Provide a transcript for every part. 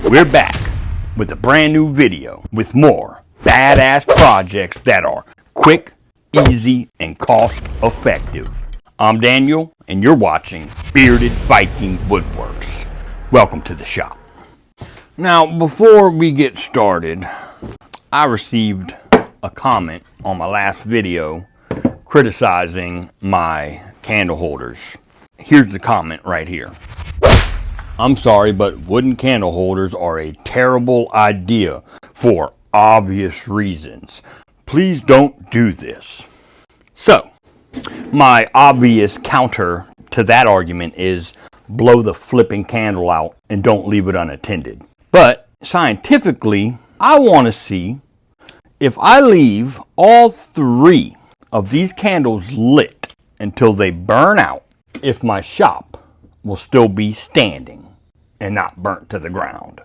We're back with a brand new video with more badass projects that are quick, easy, and cost effective. I'm Daniel and you're watching Bearded Viking Woodworks. Welcome to the shop. Now before we get started, I received a comment on my last video criticizing my candle holders. Here's the comment right here. I'm sorry, but wooden candle holders are a terrible idea for obvious reasons. Please don't do this. So, my obvious counter to that argument is blow the flipping candle out and don't leave it unattended. But scientifically, I want to see if I leave all three of these candles lit until they burn out, if my shop will still be standing and not burnt to the ground.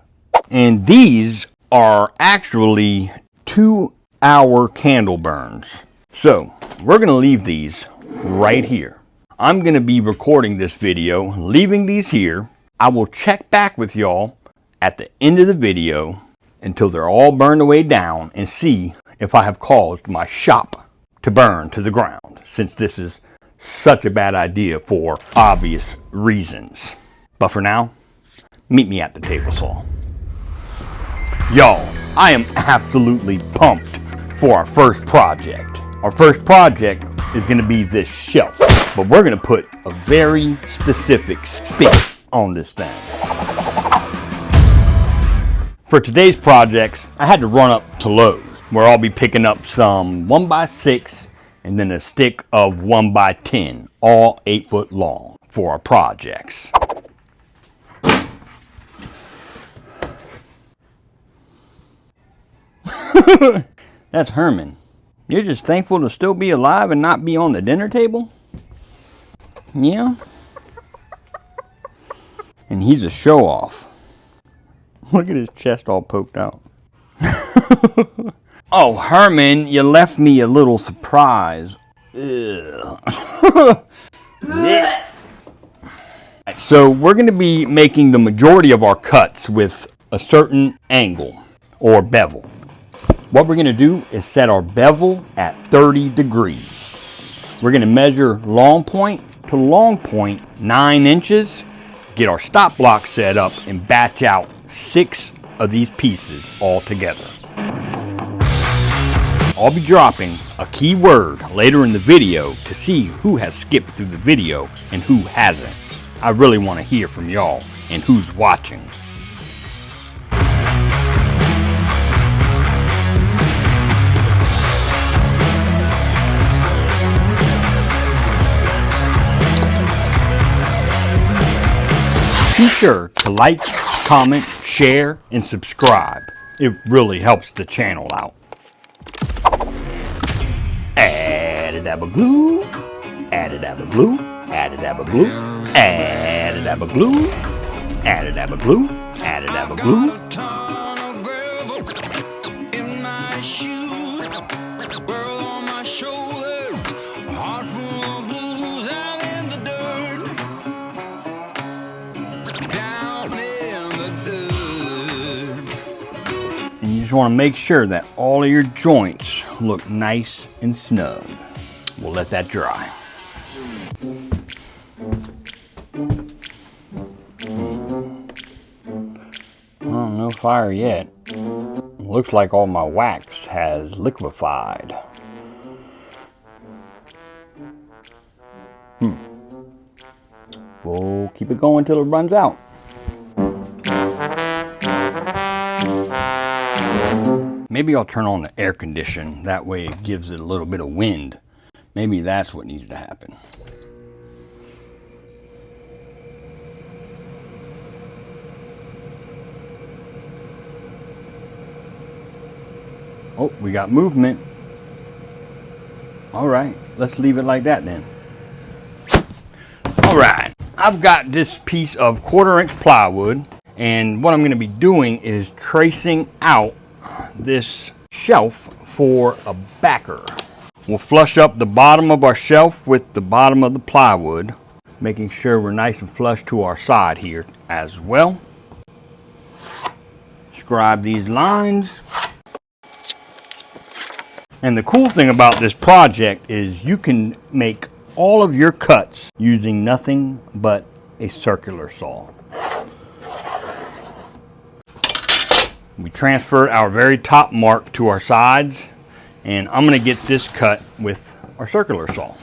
And these are actually 2-hour candle burns. So we're gonna leave these right here. I'm gonna be recording this video, leaving these here. I will check back with y'all at the end of the video until they're all burned away down and see if I have caused my shop to burn to the ground, since this is such a bad idea for obvious reasons. But for now, meet me at the table saw. Y'all, I am absolutely pumped for our first project. Our first project is going to be this shelf, but we're going to put a very specific spin on this thing. For today's projects, I had to run up to Lowe's, where I'll be picking up some 1x6 and then a stick of 1x10, all 8 foot long for our projects. That's Herman. You're just thankful to still be alive and not be on the dinner table? Yeah? And he's a show-off. Look at his chest all poked out. Oh, Herman, you left me a little surprise. Yeah. So we're going to be making the majority of our cuts with a certain angle or bevel. What we're going to do is set our bevel at 30 degrees. We're going to measure long point to long point 9 inches, get our stop block set up, and batch out 6 of these pieces all together. I'll be dropping a key word later in the video to see who has skipped through the video and who hasn't. I really want to hear from y'all and who's watching. Be sure to like, comment, share, and subscribe. It really helps the channel out. Add a dab of glue, add a dab of glue, add a dab of glue, add a dab of glue, add a dab of glue, add a dab of glue. You just want to make sure that all of your joints look nice and snug. We'll let that dry. Oh, no fire yet. Looks like all my wax has liquefied. We'll keep it going till it runs out. Maybe I'll turn on the air condition, that way it gives it a little bit of wind. Maybe that's what needs to happen. Oh, we got movement. All right, let's leave it like that then. All right, I've got this piece of 1/4-inch plywood, and what I'm going to be doing is tracing out this shelf for a backer. We'll flush up the bottom of our shelf with the bottom of the plywood, making sure we're nice and flush to our side here as well. scribe these lines. And the cool thing about this project is you can make all of your cuts using nothing but a circular saw. We transfer our very top mark to our sides, and I'm going to get this cut with our circular saw.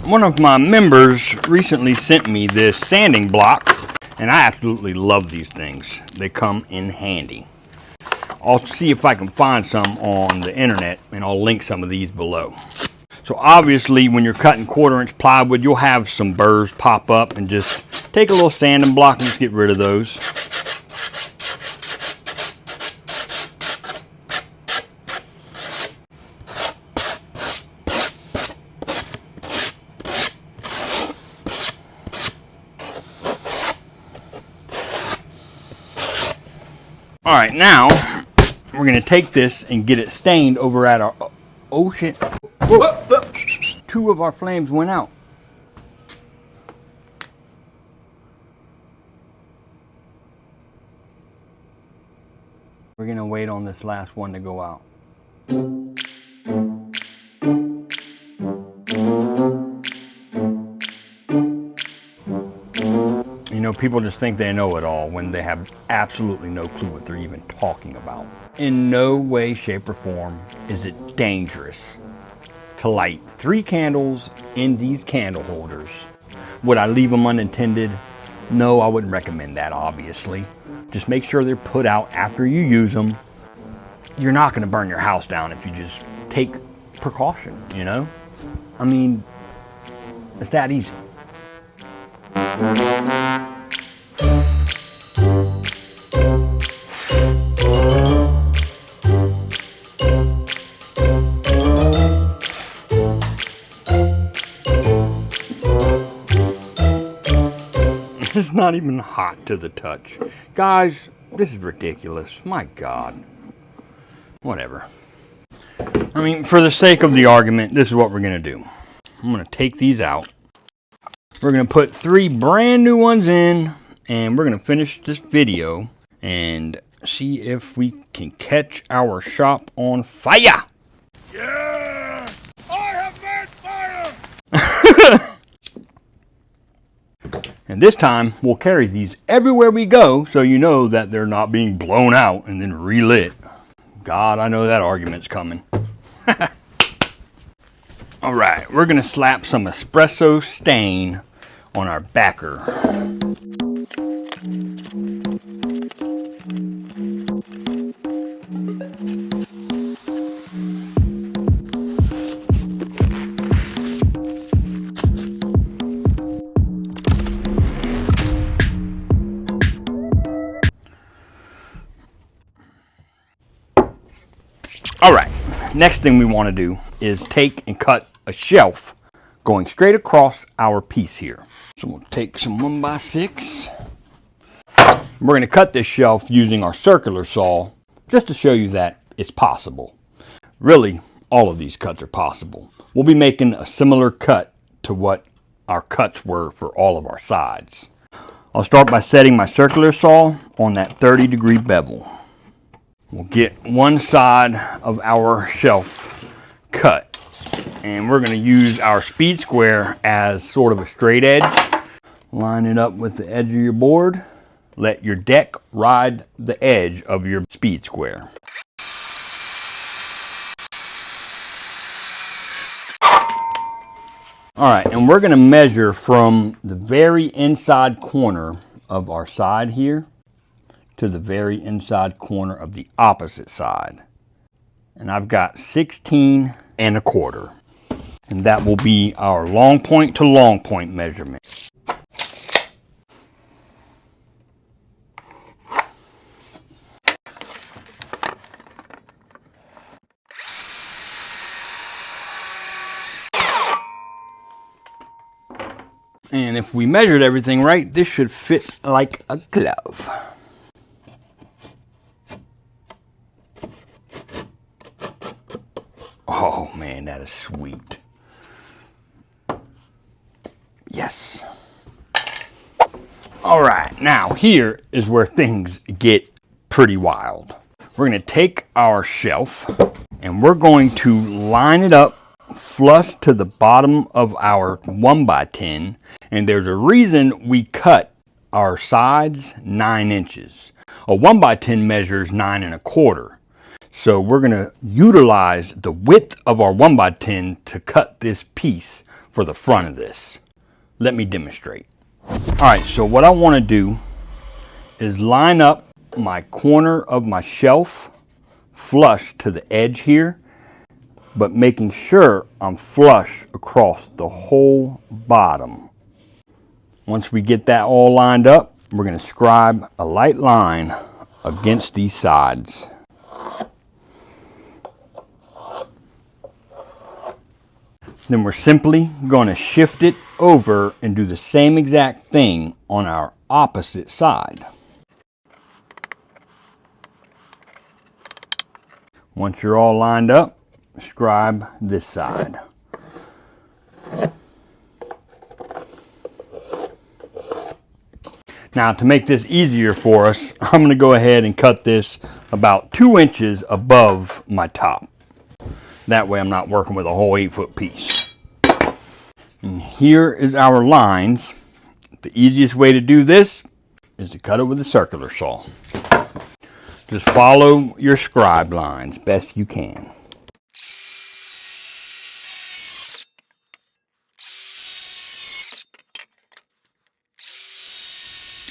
One of my members recently sent me this sanding block, and I absolutely love these things. They come in handy. I'll see if I can find some on the internet, and I'll link some of these below. So obviously when you're cutting 1/4-inch plywood, you'll have some burrs pop up, and just take a little sanding block and just get rid of those. All right, now we're gonna take this and get it stained over at our, oh shit. Whoa. 2 of our flames went out. We're gonna wait on this last one to go out. You know, people just think they know it all when they have absolutely no clue what they're even talking about. In no way, shape, or form is it dangerous to light 3 candles in these candle holders. Would I leave them unattended? No, I wouldn't recommend that, obviously. Just make sure they're put out after you use them. You're not going to burn your house down if you just take precaution, you know? I mean, it's that easy. It's not even hot to the touch. Guys, this is ridiculous. My God. Whatever. I mean, for the sake of the argument, this is what we're going to do. I'm going to take these out. We're going to put 3 brand new ones in, and we're going to finish this video and see if we can catch our shop on fire. Yeah! I have made fire! And this time, we'll carry these everywhere we go so you know that they're not being blown out and then relit. God, I know that argument's coming. All right, we're going to slap some espresso stain on our backer. All right, next thing we want to do is take and cut a shelf going straight across our piece here. So we'll take some 1x6. We're going to cut this shelf using our circular saw just to show you that it's possible. Really, all of these cuts are possible. We'll be making a similar cut to what our cuts were for all of our sides. I'll start by setting my circular saw on that 30-degree bevel. We'll get one side of our shelf cut, and we're going to use our speed square as sort of a straight edge. Line it up with the edge of your board. Let your deck ride the edge of your speed square. All right, and we're going to measure from the very inside corner of our side here to the very inside corner of the opposite side. And I've got 16 1/4. And that will be our long point to long point measurement. And if we measured everything right, this should fit like a glove. Oh man, that is sweet. Yes. All right, now here is where things get pretty wild. We're going to take our shelf and we're going to line it up flush to the bottom of our 1x10, and there's a reason we cut our sides 9 inches. A 1x10 measures 9 1/4. So we're going to utilize the width of our 1x10 to cut this piece for the front of this. Let me demonstrate. Alright, so what I want to do is line up my corner of my shelf flush to the edge here, but making sure I'm flush across the whole bottom. Once we get that all lined up, we're going to scribe a light line against these sides. Then we're simply going to shift it over and do the same exact thing on our opposite side. Once you're all lined up, scribe this side. Now to make this easier for us, I'm going to go ahead and cut this about 2 inches above my top. That way I'm not working with a whole 8-foot piece. And here is our lines. The easiest way to do this is to cut it with a circular saw. Just follow your scribe lines best you can.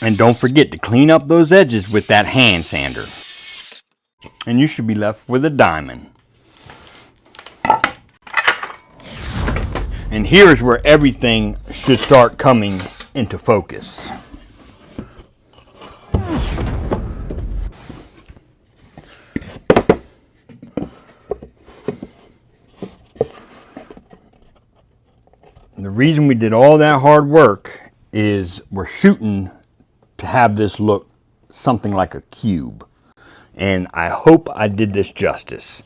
And don't forget to clean up those edges with that hand sander. And you should be left with a diamond. And here's where everything should start coming into focus. The reason we did all that hard work is we're shooting to have this look something like a cube. And I hope I did this justice.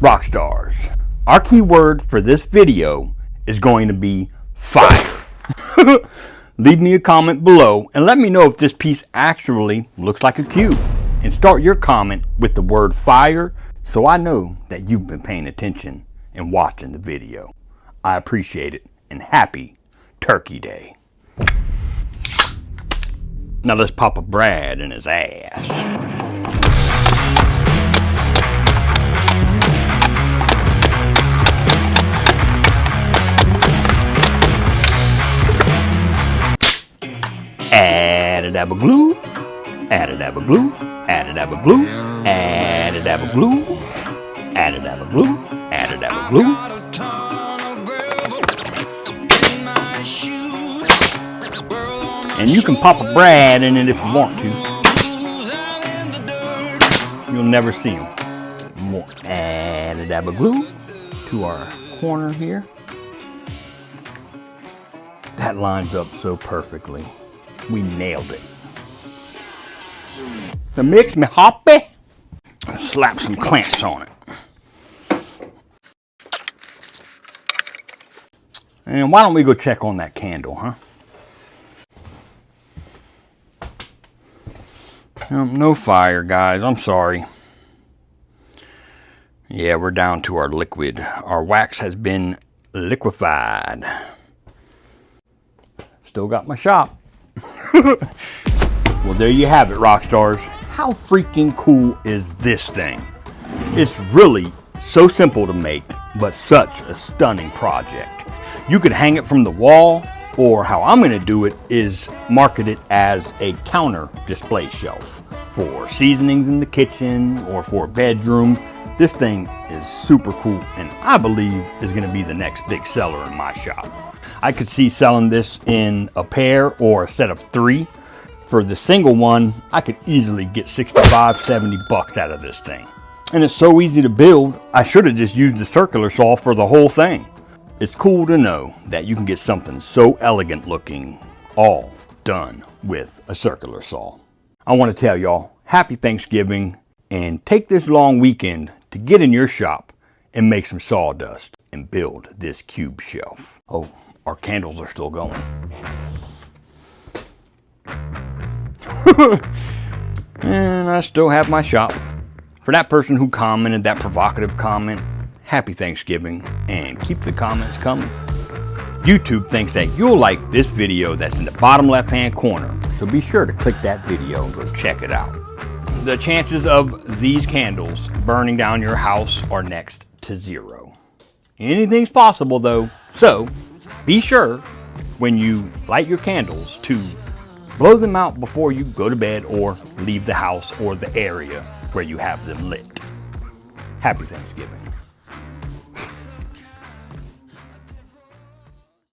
Rock stars. Our keyword for this video is going to be fire. Leave me a comment below and let me know if this piece actually looks like a cube. And start your comment with the word fire so I know that you've been paying attention and watching the video. I appreciate it, and happy Turkey Day. Now let's pop a Brad in his ass. Add a dab of glue, add a dab of glue, add a dab of glue, add a dab of glue, add a dab of glue, add a dab of glue. And you can pop a Brad in it if you want to. You'll never see them. More. Add a dab of glue to our corner here. That lines up so perfectly. We nailed it. That makes me happy. Slap some clamps on it. And why don't we go check on that candle, huh? No fire, guys. I'm sorry. Yeah, we're down to our liquid. Our wax has been liquefied. Still got my shop. Well, there you have it, rock stars. How freaking cool is this thing? It's really so simple to make, but such a stunning project. You could hang it from the wall, or how I'm going to do it is market it as a counter display shelf for seasonings in the kitchen or for a bedroom. This thing is super cool and I believe is going to be the next big seller in my shop. I could see selling this in a pair or a set of 3. For the single one, I could easily get 65, 70 bucks out of this thing. And it's so easy to build, I should have just used the circular saw for the whole thing. It's cool to know that you can get something so elegant looking, all done with a circular saw. I want to tell y'all, happy Thanksgiving, and take this long weekend to get in your shop and make some sawdust and build this cube shelf. Oh, our candles are still going. And I still have my shop. For that person who commented that provocative comment, happy Thanksgiving, and keep the comments coming. YouTube thinks that you'll like this video that's in the bottom left hand corner, so be sure to click that video and go check it out. The chances of these candles burning down your house are next to 0. Anything's possible though, so be sure when you light your candles to blow them out before you go to bed or leave the house or the area where you have them lit. Happy Thanksgiving.